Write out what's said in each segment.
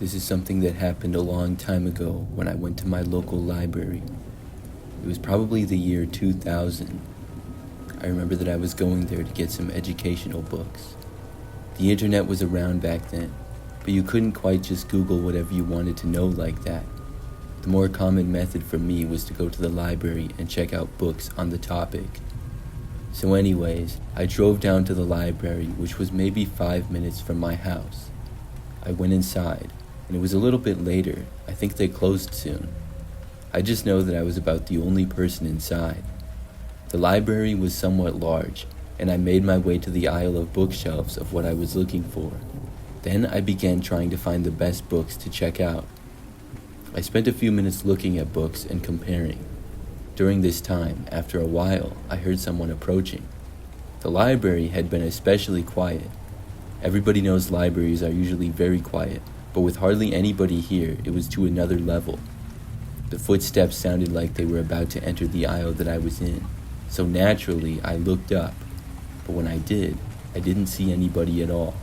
This is something that happened a long time ago when I went to my local library. It was probably the year 2000. I remember that I was going there to get some educational books. The internet was around back then, but you couldn't quite just Google whatever you wanted to know like that. The more common method for me was to go to the library and check out books on the topic. So anyways, I drove down to the library, which was maybe 5 minutes from my house. I went inside, and it was a little bit later. I think they closed soon. I just know that I was about the only person inside. The library was somewhat large, and I made my way to the aisle of bookshelves of what I was looking for. Then I began trying to find the best books to check out. I spent a few minutes looking at books and comparing. During this time, after a while, I heard someone approaching. The library had been especially quiet. Everybody knows libraries are usually very quiet, but with hardly anybody here, it was to another level. The footsteps sounded like they were about to enter the aisle that I was in, so naturally I looked up, but when I did, I didn't see anybody at all.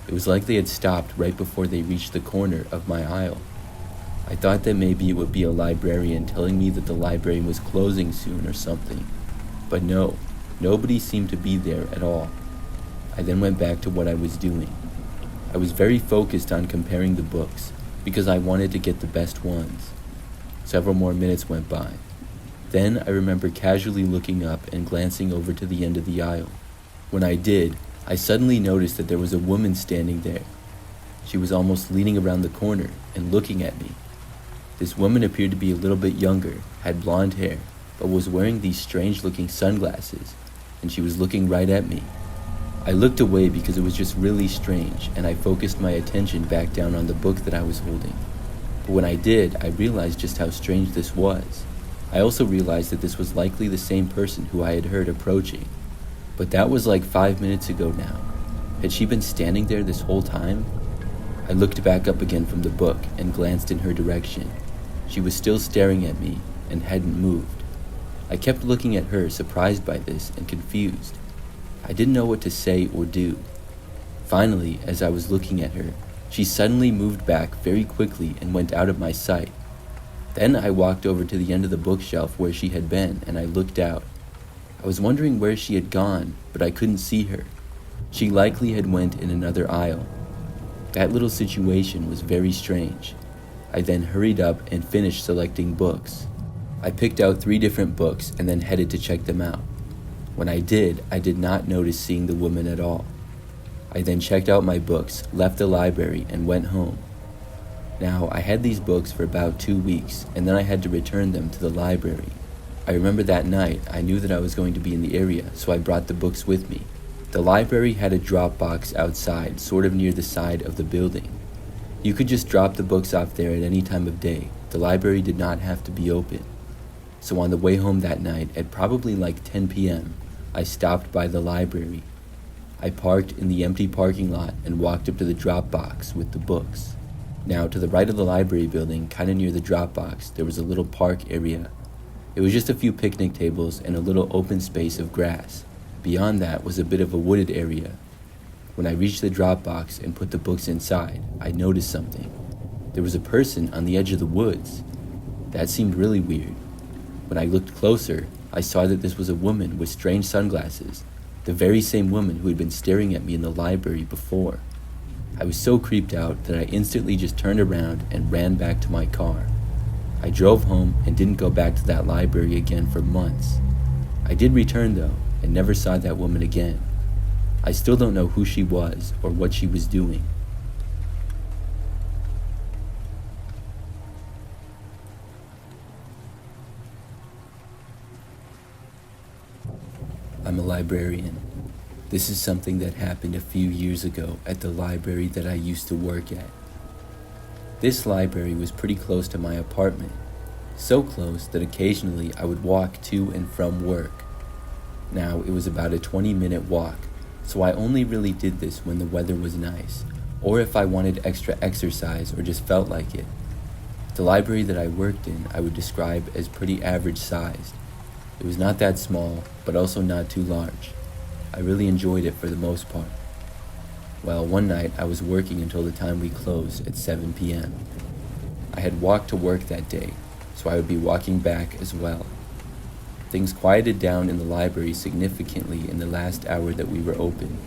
It was like they had stopped right before they reached the corner of my aisle. I thought that maybe it would be a librarian telling me that the library was closing soon or something, but no, nobody seemed to be there at all. I then went back to what I was doing. I was very focused on comparing the books because I wanted to get the best ones. Several more minutes went by. Then I remember casually looking up and glancing over to the end of the aisle. When I did, I suddenly noticed that there was a woman standing there. She was almost leaning around the corner and looking at me. This woman appeared to be a little bit younger, had blonde hair, but was wearing these strange-looking sunglasses, and she was looking right at me. I looked away because it was just really strange, and I focused my attention back down on the book that I was holding. But when I did, I realized just how strange this was. I also realized that this was likely the same person who I had heard approaching. But that was like 5 minutes ago now. Had she been standing there this whole time? I looked back up again from the book and glanced in her direction. She was still staring at me and hadn't moved. I kept looking at her, surprised by this and confused. I didn't know what to say or do. Finally, as I was looking at her, she suddenly moved back very quickly and went out of my sight. Then I walked over to the end of the bookshelf where she had been, and I looked out. I was wondering where she had gone, but I couldn't see her. She likely had went in another aisle. That little situation was very strange. I then hurried up and finished selecting books. I picked out 3 different books and then headed to check them out. When I did not notice seeing the woman at all. I then checked out my books, left the library, and went home. Now, I had these books for about 2 weeks, and then I had to return them to the library. I remember that night, I knew that I was going to be in the area, so I brought the books with me. The library had a drop box outside, sort of near the side of the building. You could just drop the books off there at any time of day. The library did not have to be open. So on the way home that night, at probably like 10 p.m., I stopped by the library. I parked in the empty parking lot and walked up to the drop box with the books. Now, to the right of the library building, kind of near the drop box, there was a little park area. It was just a few picnic tables and a little open space of grass. Beyond that was a bit of a wooded area. When I reached the drop box and put the books inside, I noticed something. There was a person on the edge of the woods. That seemed really weird. When I looked closer, I saw that this was a woman with strange sunglasses, the very same woman who had been staring at me in the library before. I was so creeped out that I instantly just turned around and ran back to my car. I drove home and didn't go back to that library again for months. I did return though, and never saw that woman again. I still don't know who she was or what she was doing. I'm a librarian. This is something that happened a few years ago at the library that I used to work at. This library was pretty close to my apartment, so close that occasionally I would walk to and from work. Now, it was about a 20-minute walk, so I only really did this when the weather was nice, or if I wanted extra exercise or just felt like it. The library that I worked in I would describe as pretty average sized. It was not that small, but also not too large. I really enjoyed it for the most part. Well, one night I was working until the time we closed at 7 p.m. I had walked to work that day, so I would be walking back as well. Things quieted down in the library significantly in the last hour that we were open.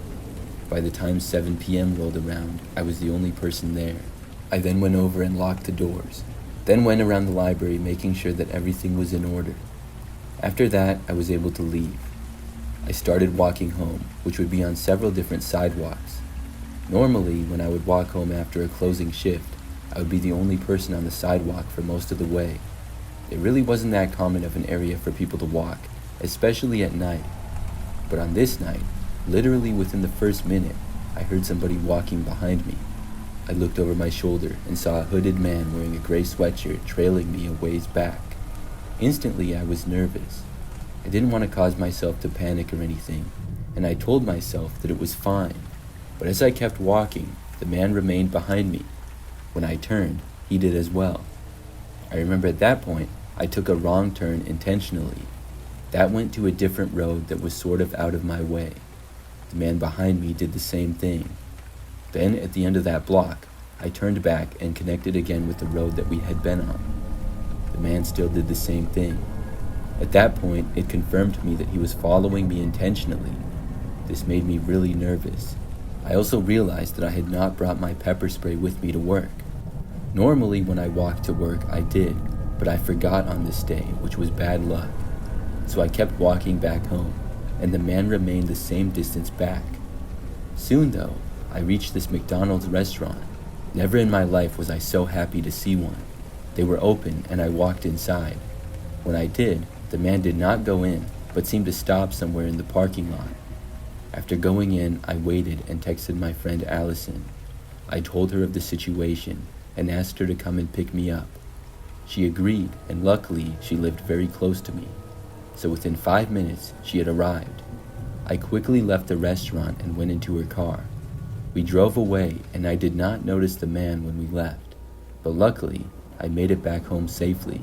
By the time 7 p.m. rolled around, I was the only person there. I then went over and locked the doors, then went around the library making sure that everything was in order. After that, I was able to leave. I started walking home, which would be on several different sidewalks. Normally, when I would walk home after a closing shift, I would be the only person on the sidewalk for most of the way. It really wasn't that common of an area for people to walk, especially at night. But on this night, literally within the first minute, I heard somebody walking behind me. I looked over my shoulder and saw a hooded man wearing a gray sweatshirt trailing me a ways back. Instantly, I was nervous. I didn't want to cause myself to panic or anything, and I told myself that it was fine. But as I kept walking, the man remained behind me. When I turned, he did as well. I remember at that point, I took a wrong turn intentionally. That went to a different road that was sort of out of my way. The man behind me did the same thing. Then, at the end of that block, I turned back and connected again with the road that we had been on. The man still did the same thing. At that point, it confirmed to me that he was following me intentionally. This made me really nervous. I also realized that I had not brought my pepper spray with me to work. Normally, when I walked to work, I did, but I forgot on this day, which was bad luck. So I kept walking back home, and the man remained the same distance back. Soon, though, I reached this McDonald's restaurant. Never in my life was I so happy to see one. They were open, and I walked inside. When I did, the man did not go in, but seemed to stop somewhere in the parking lot. After going in, I waited and texted my friend Allison. I told her of the situation and asked her to come and pick me up. She agreed, and luckily, she lived very close to me. So within 5 minutes, she had arrived. I quickly left the restaurant and went into her car. We drove away, and I did not notice the man when we left, but luckily, I made it back home safely.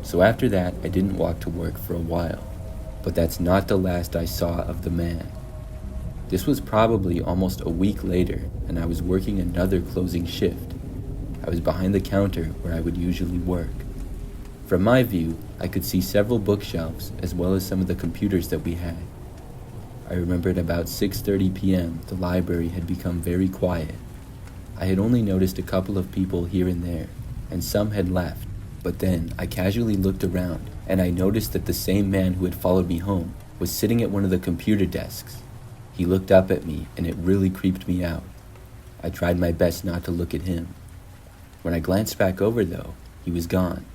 So after that, I didn't walk to work for a while, but that's not the last I saw of the man. This was probably almost a week later, and I was working another closing shift. I was behind the counter where I would usually work. From my view, I could see several bookshelves as well as some of the computers that we had. I remember at about 6:30 p.m. the library had become very quiet. I had only noticed a couple of people here and there, and some had left. But then I casually looked around, and I noticed that the same man who had followed me home was sitting at one of the computer desks. He looked up at me, and it really creeped me out. I tried my best not to look at him. When I glanced back over, though, he was gone.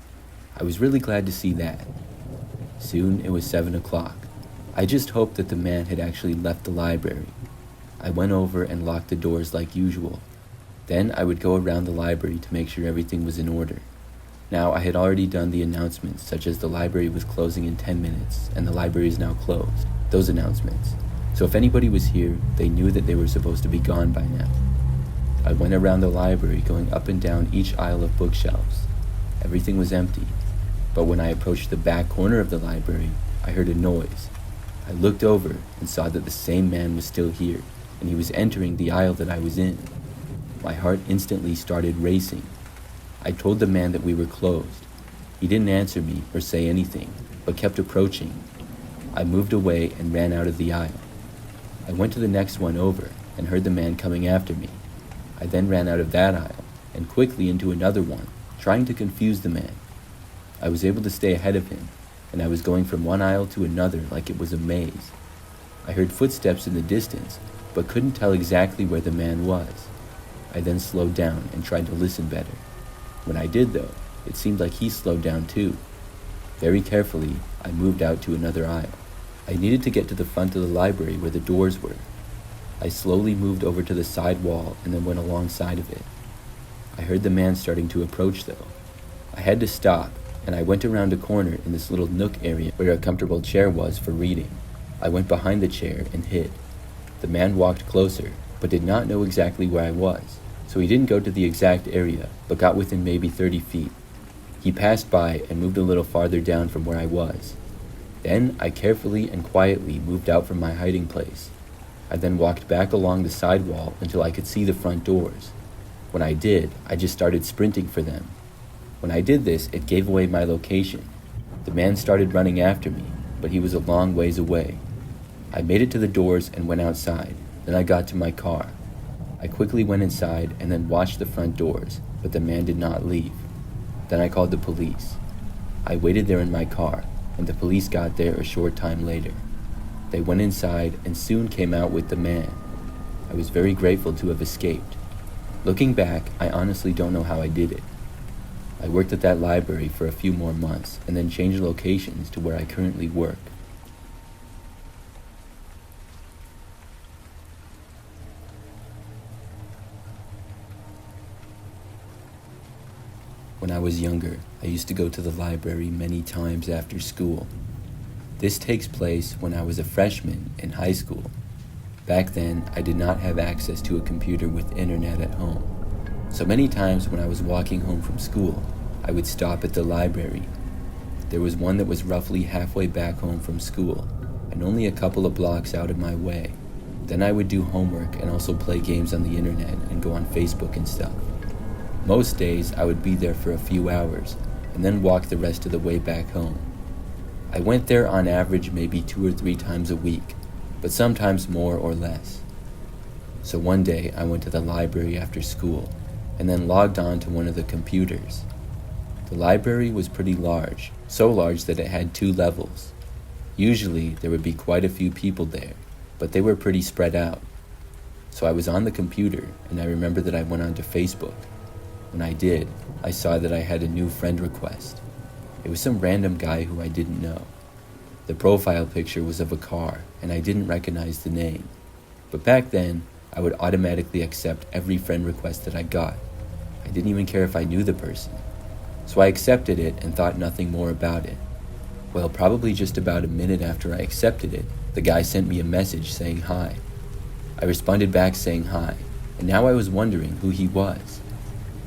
I was really glad to see that. Soon it was 7 o'clock. I just hoped that the man had actually left the library. I went over and locked the doors like usual. Then I would go around the library to make sure everything was in order. Now, I had already done the announcements, such as the library was closing in 10 minutes, and the library is now closed. Those announcements. So if anybody was here, they knew that they were supposed to be gone by now. I went around the library, going up and down each aisle of bookshelves. Everything was empty. But when I approached the back corner of the library, I heard a noise. I looked over and saw that the same man was still here, and he was entering the aisle that I was in. My heart instantly started racing. I told the man that we were closed. He didn't answer me or say anything, but kept approaching. I moved away and ran out of the aisle. I went to the next one over and heard the man coming after me. I then ran out of that aisle and quickly into another one, trying to confuse the man. I was able to stay ahead of him, and I was going from one aisle to another like it was a maze. I heard footsteps in the distance, but couldn't tell exactly where the man was. I then slowed down and tried to listen better. When I did, though, it seemed like he slowed down too. Very carefully, I moved out to another aisle. I needed to get to the front of the library where the doors were. I slowly moved over to the side wall and then went alongside of it. I heard the man starting to approach, though. I had to stop, and I went around a corner in this little nook area where a comfortable chair was for reading. I went behind the chair and hid. The man walked closer, but did not know exactly where I was, so he didn't go to the exact area, but got within maybe 30 feet. He passed by and moved a little farther down from where I was. Then I carefully and quietly moved out from my hiding place. I then walked back along the side wall until I could see the front doors. When I did, I just started sprinting for them. When I did this, it gave away my location. The man started running after me, but he was a long ways away. I made it to the doors and went outside. Then I got to my car. I quickly went inside and then watched the front doors, but the man did not leave. Then I called the police. I waited there in my car, and the police got there a short time later. They went inside and soon came out with the man. I was very grateful to have escaped. Looking back, I honestly don't know how I did it. I worked at that library for a few more months and then changed locations to where I currently work. When I was younger, I used to go to the library many times after school. This takes place when I was a freshman in high school. Back then, I did not have access to a computer with internet at home. So many times when I was walking home from school, I would stop at the library. There was one that was roughly halfway back home from school, and only a couple of blocks out of my way. Then I would do homework and also play games on the internet and go on Facebook and stuff. Most days, I would be there for a few hours, and then walk the rest of the way back home. I went there on average maybe 2 or 3 times a week, but sometimes more or less. So one day, I went to the library after school, and then logged on to one of the computers. The library was pretty large, so large that it had 2 levels. Usually, there would be quite a few people there, but they were pretty spread out. So I was on the computer, and I remember that I went onto Facebook. When I did, I saw that I had a new friend request. It was some random guy who I didn't know. The profile picture was of a car, and I didn't recognize the name. But back then, I would automatically accept every friend request that I got. I didn't even care if I knew the person. So I accepted it and thought nothing more about it. Well, probably just about a minute after I accepted it, the guy sent me a message saying hi. I responded back saying hi, and now I was wondering who he was.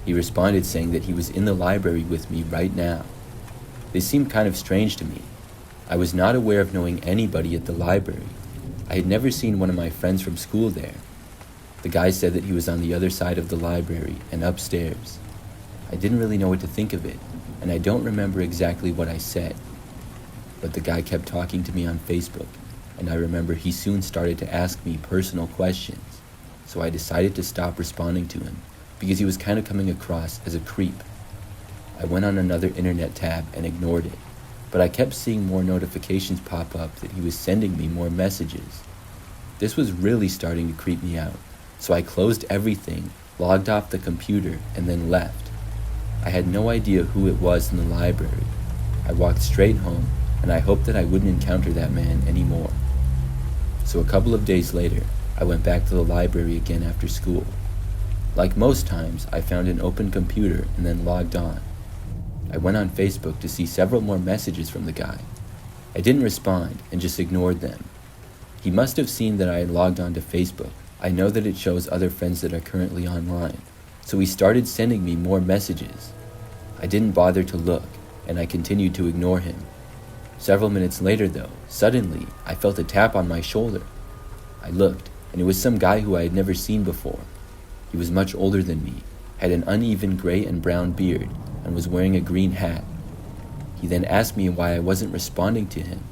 He responded saying that he was in the library with me right now. This seemed kind of strange to me. I was not aware of knowing anybody at the library. I had never seen one of my friends from school there. The guy said that he was on the other side of the library and upstairs. I didn't really know what to think of it, and I don't remember exactly what I said. But the guy kept talking to me on Facebook, and I remember he soon started to ask me personal questions, so I decided to stop responding to him because he was kind of coming across as a creep. I went on another internet tab and ignored it, but I kept seeing more notifications pop up that he was sending me more messages. This was really starting to creep me out, so I closed everything, logged off the computer, and then left. I had no idea who it was in the library. I walked straight home, and I hoped that I wouldn't encounter that man anymore. So a couple of days later, I went back to the library again after school. Like most times, I found an open computer and then logged on. I went on Facebook to see several more messages from the guy. I didn't respond and just ignored them. He must have seen that I had logged on to Facebook. I know that it shows other friends that are currently online, so he started sending me more messages. I didn't bother to look, and I continued to ignore him. Several minutes later though, suddenly, I felt a tap on my shoulder. I looked, and it was some guy who I had never seen before. He was much older than me, had an uneven gray and brown beard, and was wearing a green hat. He then asked me why I wasn't responding to him.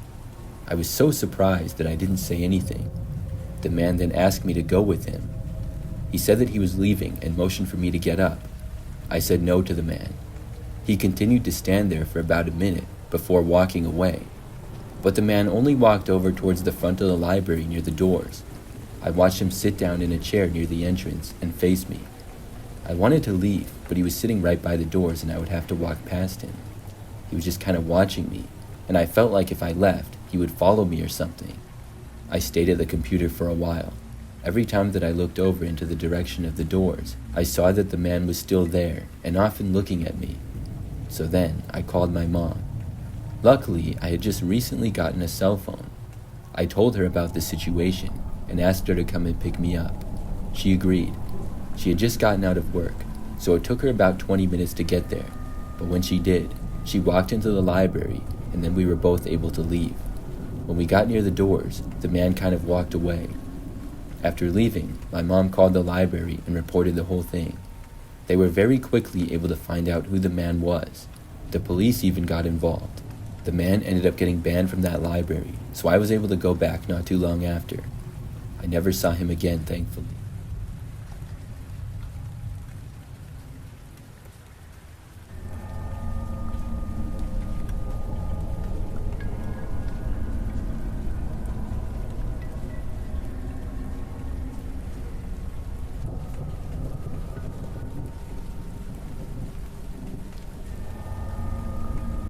I was so surprised that I didn't say anything. The man then asked me to go with him. He said that he was leaving and motioned for me to get up. I said no to the man. He continued to stand there for about a minute before walking away. But the man only walked over towards the front of the library near the doors. I watched him sit down in a chair near the entrance and face me. I wanted to leave, but he was sitting right by the doors and I would have to walk past him. He was just kind of watching me, and I felt like if I left, he would follow me or something. I stayed at the computer for a while. Every time that I looked over into the direction of the doors, I saw that the man was still there and often looking at me. So then, I called my mom. Luckily, I had just recently gotten a cell phone. I told her about the situation and asked her to come and pick me up. She agreed. She had just gotten out of work, so it took her about 20 minutes to get there. But when she did, she walked into the library, and then we were both able to leave. When we got near the doors, the man kind of walked away. After leaving, my mom called the library and reported the whole thing. They were very quickly able to find out who the man was. The police even got involved. The man ended up getting banned from that library, so I was able to go back not too long after. I never saw him again, thankfully.